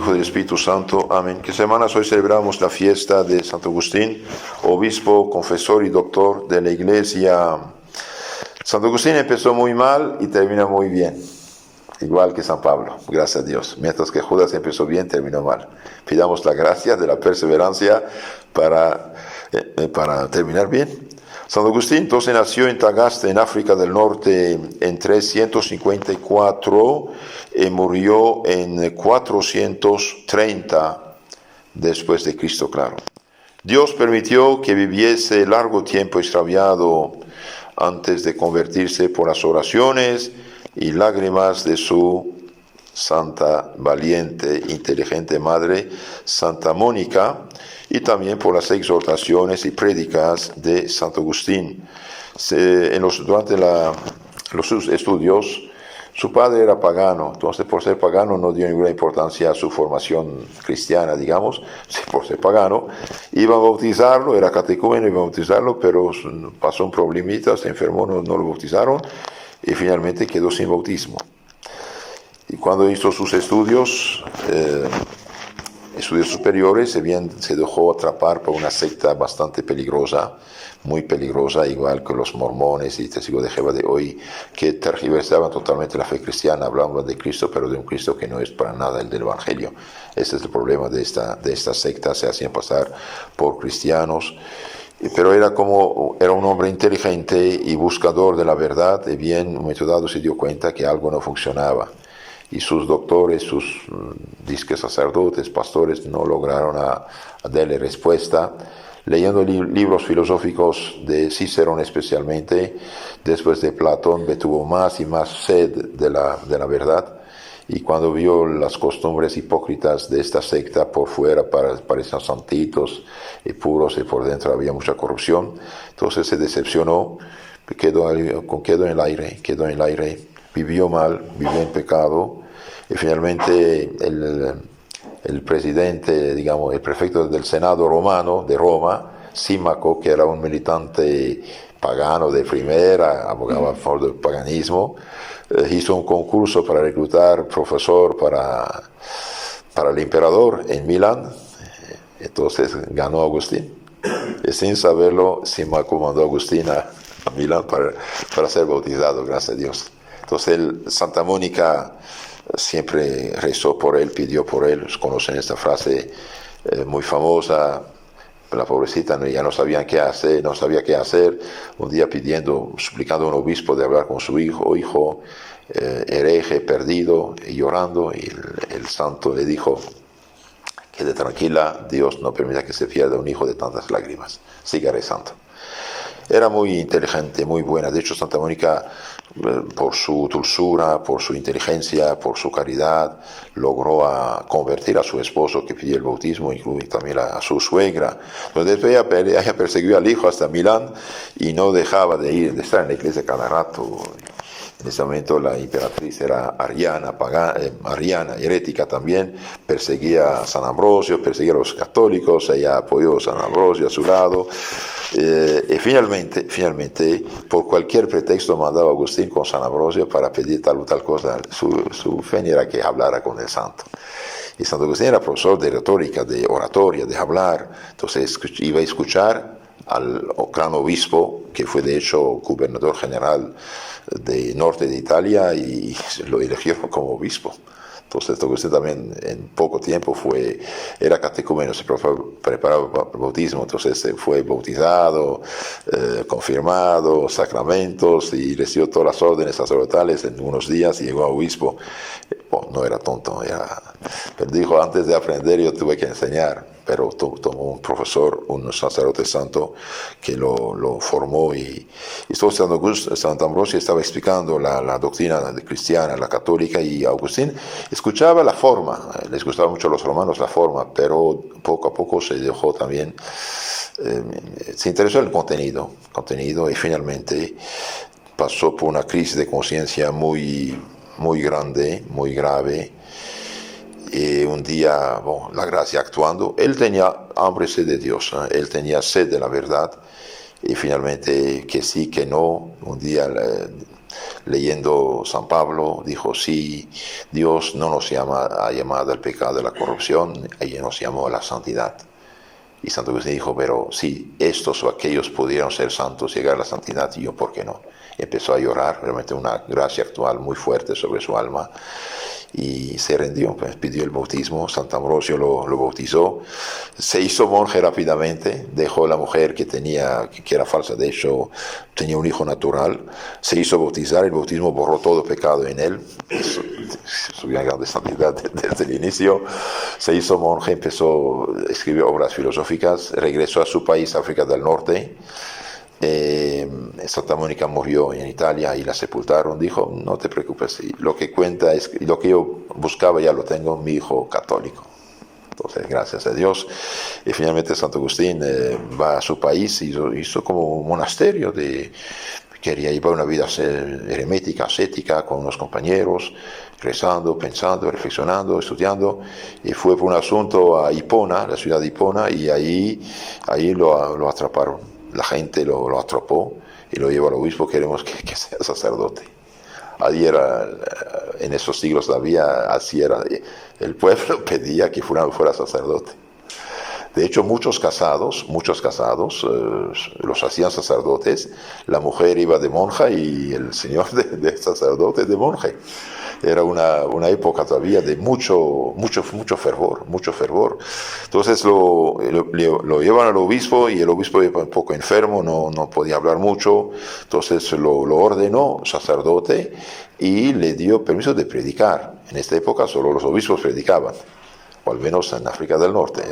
Hijo y del Espíritu Santo. Amén. Que semanas hoy celebramos la fiesta de Santo Agustín, obispo, confesor y doctor de la Iglesia. Santo Agustín empezó muy mal y termina muy bien, igual que San Pablo, gracias a Dios. Mientras que Judas empezó bien, terminó mal. Pidamos la gracia de la perseverancia para terminar bien. Santo Agustín entonces nació en Tagaste, en África del Norte, en 354 y murió en 430 después de Cristo, claro. Dios permitió que viviese largo tiempo extraviado antes de convertirse por las oraciones y lágrimas de su santa, valiente, inteligente madre, Santa Mónica, y también por las exhortaciones y prédicas de Santo Agustín. Durante sus estudios, su padre era pagano, entonces por ser pagano no dio ninguna importancia a su formación cristiana, digamos, por ser pagano. Iba a bautizarlo, era catecúmeno, iba a bautizarlo, pero pasó un problemita, se enfermó, no lo bautizaron, y finalmente quedó sin bautismo. Y cuando hizo sus estudios superiores, se dejó atrapar por una secta bastante peligrosa, muy peligrosa, igual que los mormones y testigos de Jehová de hoy, que tergiversaban totalmente la fe cristiana, hablaban de Cristo, pero de un Cristo que no es para nada el del Evangelio. Ese es el problema de esta secta, se hacían pasar por cristianos. Pero era un hombre inteligente y buscador de la verdad, y bien, en un momento dado se dio cuenta que algo no funcionaba. Y sus doctores, sus disque sacerdotes, pastores, no lograron a darle respuesta. Leyendo libros filosóficos de Cicerón especialmente, después de Platón, tuvo más y más sed de la verdad. Y cuando vio las costumbres hipócritas de esta secta, por fuera parecían santitos y puros, y por dentro había mucha corrupción, entonces se decepcionó, quedó en el aire, vivió mal, vivió en pecado. Y finalmente el presidente, digamos, el prefecto del Senado romano de Roma, Símaco, que era un militante pagano de primera, abogaba a favor del paganismo, hizo un concurso para reclutar profesor para el emperador en Milán. Entonces ganó Agustín. Y sin saberlo, Símaco mandó a Agustín a Milán para ser bautizado, gracias a Dios. Entonces Santa Mónica siempre rezó por él, pidió por él. Conocen esta frase muy famosa. La pobrecita ya no sabía qué hacer. Un día suplicando a un obispo de hablar con su hijo hereje, perdido, y llorando, y el santo le dijo: quede tranquila, Dios no permita que se pierda un hijo de tantas lágrimas, siga rezando. Era muy inteligente, muy buena. De hecho, Santa Mónica, por su dulzura, por su inteligencia, por su caridad, logró convertir a su esposo, que pidió el bautismo, incluso también a su suegra. Entonces ella persiguió al hijo hasta Milán y no dejaba de estar en la iglesia cada rato. En ese momento la emperatriz era ariana, herética también, perseguía a San Ambrosio, perseguía a los católicos, ella apoyó a San Ambrosio a su lado. Y finalmente, por cualquier pretexto mandaba a Agustín con San Ambrosio para pedir tal o tal cosa. Su fe era que hablara con el santo. Y Santo Agustín era profesor de retórica, de oratoria, de hablar. Entonces iba a escuchar al gran obispo, que fue de hecho gobernador general del norte de Italia, y lo eligió como obispo. Entonces Agustín también en poco tiempo era catecúmeno, se preparaba para el bautismo, entonces fue bautizado, confirmado, sacramentos, y recibió todas las órdenes sacerdotales en unos días y llegó a obispo. No era tonto, pero dijo: antes de aprender yo tuve que enseñar. Pero tomó un profesor, un sacerdote santo, que lo formó, y Santo Ambrosio estaba explicando la doctrina cristiana, la católica, y Agustín escuchaba la forma. Les gustaba mucho a los romanos la forma, pero poco a poco se dejó también, se interesó en el contenido, y finalmente pasó por una crisis de conciencia muy, muy grande, muy grave. Y un día, la gracia actuando, él tenía hambre y sed de Dios, él tenía sed de la verdad, y finalmente, que sí, que no, un día leyendo San Pablo, dijo, sí, Dios no nos ha llamado al pecado de la corrupción, ella nos llamó a la santidad. Y Santo Agustín dijo, pero si estos o aquellos pudieron ser santos, llegar a la santidad, y yo, ¿por qué no? Empezó a llorar, realmente una gracia actual muy fuerte sobre su alma, y se rindió, pues pidió el bautismo. Santo Ambrosio lo bautizó, se hizo monje rápidamente, dejó a la mujer que era falsa, de hecho tenía un hijo natural, se hizo bautizar, el bautismo borró todo pecado en él, su gran santidad desde el inicio. Se hizo monje, empezó a escribir obras filosóficas, regresó a su país, África del Norte. Santa Mónica murió en Italia y la sepultaron. Dijo, no te preocupes, lo que cuenta es lo que yo buscaba, ya lo tengo, mi hijo católico. Entonces, gracias a Dios. Y finalmente Santo Agustín va a su país y hizo como un monasterio quería llevar una vida eremítica, ascética, con unos compañeros, rezando, pensando, reflexionando, estudiando, y fue por un asunto a Hipona, la ciudad de Hipona, y ahí lo atraparon. La gente lo atrapó y lo llevó al obispo, queremos que sea sacerdote. Allí era, en esos siglos todavía, así era, el pueblo pedía que fuera sacerdote. De hecho, muchos casados los hacían sacerdotes, la mujer iba de monja y el señor de sacerdote de monje. Era una época todavía de mucho fervor. Entonces lo llevan al obispo y el obispo iba un poco enfermo, no podía hablar mucho, entonces lo ordenó sacerdote y le dio permiso de predicar. En esta época solo los obispos predicaban, o al menos en África del Norte.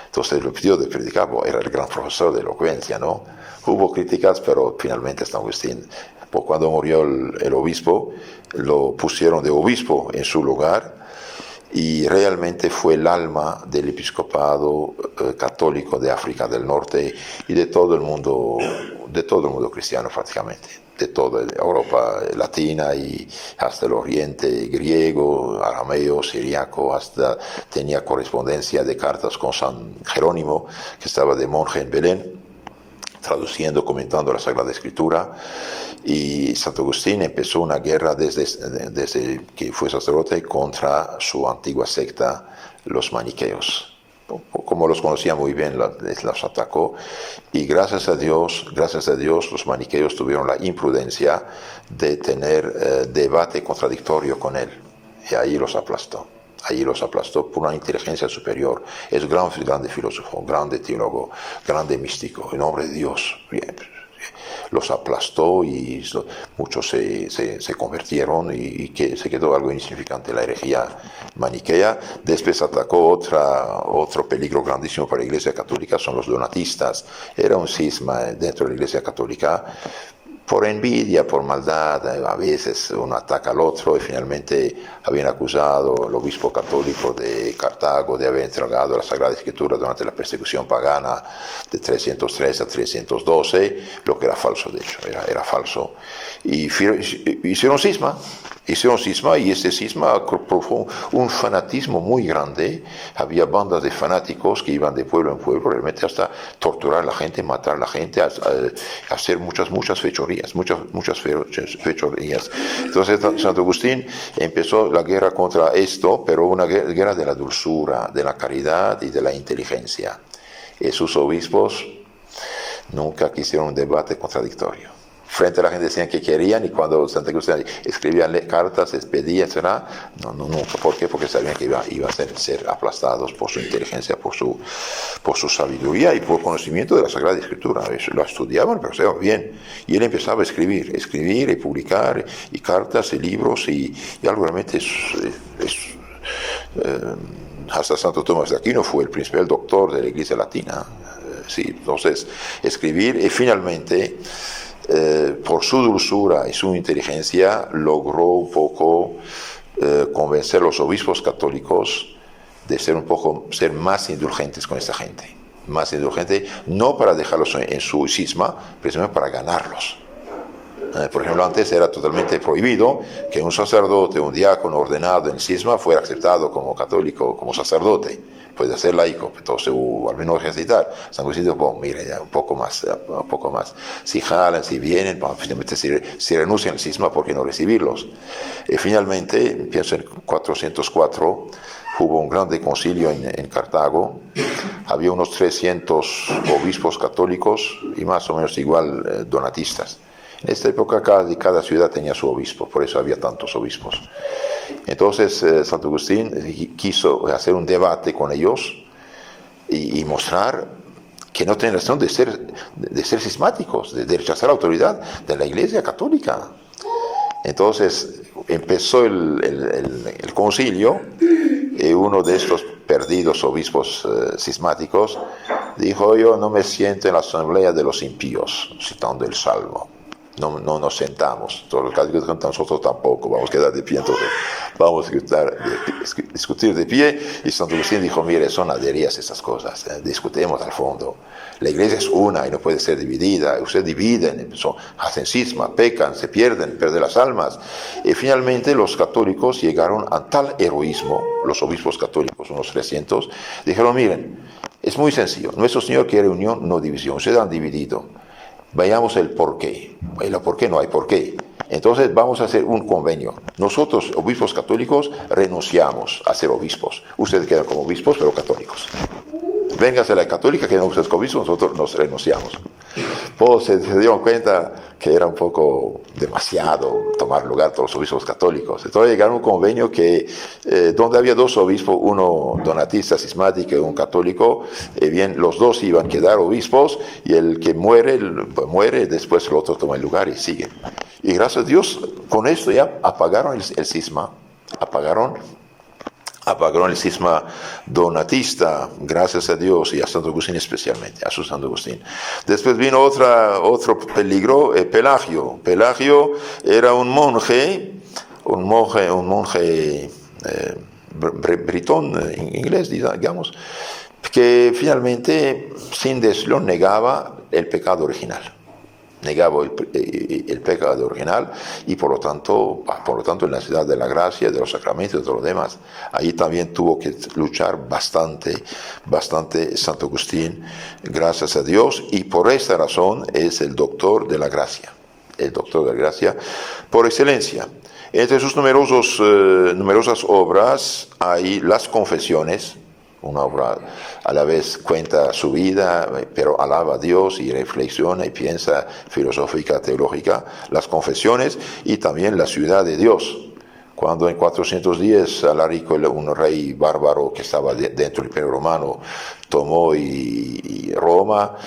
Entonces lo pidió de predicar, era el gran profesor de elocuencia, ¿no? Hubo críticas, pero finalmente San Agustín, cuando murió el obispo, lo pusieron de obispo en su lugar, y realmente fue el alma del episcopado católico de África del Norte y de todo el mundo cristiano prácticamente, de toda Europa latina y hasta el oriente, griego, arameo, siriaco, hasta tenía correspondencia de cartas con San Jerónimo, que estaba de monje en Belén, traduciendo, comentando la Sagrada Escritura. Y Santo Agustín empezó una guerra desde que fue sacerdote contra su antigua secta, los maniqueos. Como los conocía muy bien, los atacó, y gracias a Dios los maniqueos tuvieron la imprudencia de tener debate contradictorio con él, y ahí los aplastó por una inteligencia superior. Es grande filósofo, grande teólogo, grande místico, en nombre de Dios. Bien, los aplastó y muchos se convirtieron y que se quedó algo insignificante la herejía maniquea. Después atacó otro peligro grandísimo para la Iglesia Católica, son los donatistas. Era un cisma dentro de la Iglesia Católica, por envidia, por maldad, a veces uno ataca al otro, y finalmente habían acusado al obispo católico de Cartago de haber entregado la Sagrada Escritura durante la persecución pagana de 303 a 312, lo que era falso, de hecho, era falso. Y hicieron cisma, y este cisma provocó un fanatismo muy grande. Había bandas de fanáticos que iban de pueblo en pueblo, realmente hasta torturar a la gente, matar a la gente, hacer muchas fechorías. Entonces Santo Agustín empezó la guerra contra esto, pero una guerra de la dulzura, de la caridad y de la inteligencia. Y sus obispos nunca quisieron un debate contradictorio. Frente a la gente decían que querían, y cuando Santo Agustín escribían cartas, les pedía, etc. No. ¿Por qué? Porque sabían que iba a ser aplastados por su inteligencia, por su sabiduría y por conocimiento de la Sagrada Escritura. Lo estudiaban, pero se iba bien. Y él empezaba a escribir y publicar, y cartas y libros, y algo realmente hasta Santo Tomás de Aquino fue el principal doctor de la Iglesia Latina. Sí, entonces, escribir, y finalmente, por su dulzura y su inteligencia, logró un poco convencer a los obispos católicos de ser más indulgentes con esta gente. Más indulgentes, no para dejarlos en su cisma, precisamente para ganarlos. Por ejemplo, antes era totalmente prohibido que un sacerdote, un diácono ordenado en cisma fuera aceptado como católico, como sacerdote, puede ser laico, entonces al menos ejercitar. San Agustín dijo, bueno, mire, ya un poco más. Si jalan, si vienen, bueno, finalmente si renuncian al cisma, ¿por qué no recibirlos? Y finalmente, pienso en 404, hubo un grande concilio en Cartago, había unos 300 obispos católicos y más o menos igual donatistas. En esta época cada ciudad tenía su obispo, por eso había tantos obispos. Entonces Santo Agustín quiso hacer un debate con ellos y mostrar que no tienen razón de ser cismáticos, de rechazar la autoridad de la Iglesia Católica. Entonces empezó el concilio y uno de estos perdidos obispos cismáticos dijo: yo no me siento en la asamblea de los impíos, citando el Salmo. No nos sentamos, todos los católicos nosotros tampoco, vamos a quedar de pie, entonces vamos a discutir de pie. Y Santo Agustín dijo: mire, son aderías esas cosas, discutemos al fondo. La iglesia es una y no puede ser dividida. Ustedes dividen, hacen cisma, pecan, se pierden las almas. Y finalmente los católicos llegaron a tal heroísmo, los obispos católicos, unos 300, dijeron: miren, es muy sencillo, nuestro Señor quiere unión, no división. Ustedes han dividido, veamos el porqué. Bueno, ¿por qué no hay porqué? Entonces vamos a hacer un convenio. Nosotros, obispos católicos, renunciamos a ser obispos. Ustedes quedan como obispos, pero católicos. Véngase la católica, quedan ustedes como obispos, nosotros nos renunciamos. Pues se dieron cuenta que era un poco demasiado tomar lugar todos los obispos católicos. Entonces llegaron a un convenio que donde había dos obispos, uno donatista, cismático y un católico, bien, los dos iban a quedar obispos y el que muere, después el otro toma el lugar y sigue. Y gracias a Dios, con esto ya apagaron el cisma, apagaron el cisma donatista, gracias a Dios, y a Santo Agustín especialmente, a su Santo Agustín. Después vino otro peligro, Pelagio. Pelagio era un monje bretón, inglés, digamos, que finalmente, sin decirlo, negaba el pecado original. Negaba el pecado original y por lo tanto en la ciudad de la gracia, de los sacramentos y de todo lo demás. Allí también tuvo que luchar bastante Santo Agustín, gracias a Dios, y por esta razón es el doctor de la gracia por excelencia. Entre sus numerosas obras hay las Confesiones, una obra a la vez cuenta su vida, pero alaba a Dios y reflexiona y piensa filosófica, teológica, las Confesiones, y también la ciudad de Dios. Cuando en 410 Alarico, un rey bárbaro que estaba dentro del Imperio Romano, tomó y Roma,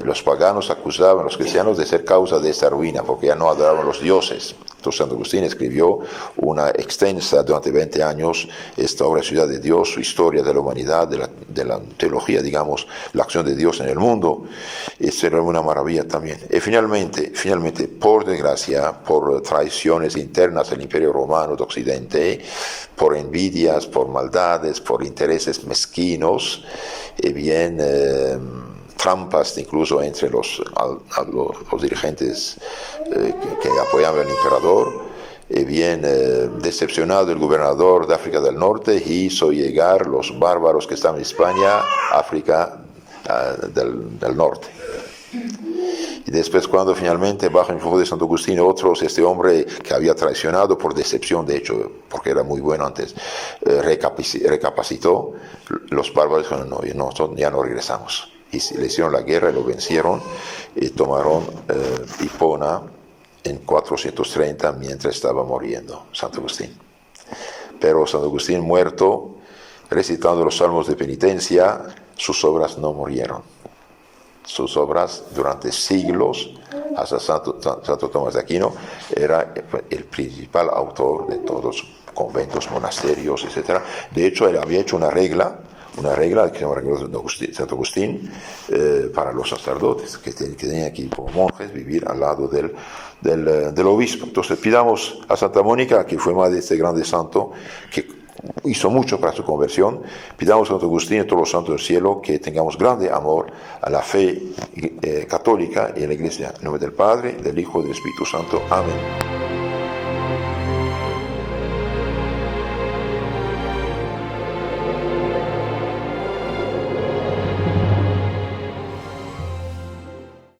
los paganos acusaban a los cristianos de ser causa de esta ruina, porque ya no adoraban a los dioses. Entonces Santo Agustín escribió una extensa, durante 20 años, esta obra Ciudad de Dios, su historia de la humanidad, de la teología, digamos, la acción de Dios en el mundo. Esto era una maravilla también. Y finalmente, por desgracia, por traiciones internas del Imperio Romano de Occidente, por envidias, por maldades, por intereses mezquinos, trampas incluso entre los dirigentes que apoyaban al emperador, decepcionado el gobernador de África del Norte, hizo llegar los bárbaros que estaban en España a África del Norte. Y después, cuando finalmente, bajo el influjo de Santo Agustín, este hombre que había traicionado por decepción, de hecho, porque era muy bueno antes, recapacitó, los bárbaros dijeron: no, ya no regresamos. Y le hicieron la guerra y lo vencieron y tomaron Hipona en 430 mientras estaba muriendo Santo Agustín. Pero Santo Agustín, muerto, recitando los salmos de penitencia, sus obras no murieron. Sus obras durante siglos, hasta Santo Tomás de Aquino, era el principal autor de todos los conventos, monasterios, etc. De hecho, él había hecho una regla que se llama regla de Santo Agustín, para los sacerdotes, que tenían que ir como monjes, vivir al lado del obispo. Entonces pidamos a Santa Mónica, que fue madre de este grande santo, que hizo mucho para su conversión. Pidamos a Santo Agustín y a todos los santos del cielo que tengamos grande amor a la fe católica y a la Iglesia. En nombre del Padre, del Hijo y del Espíritu Santo. Amén.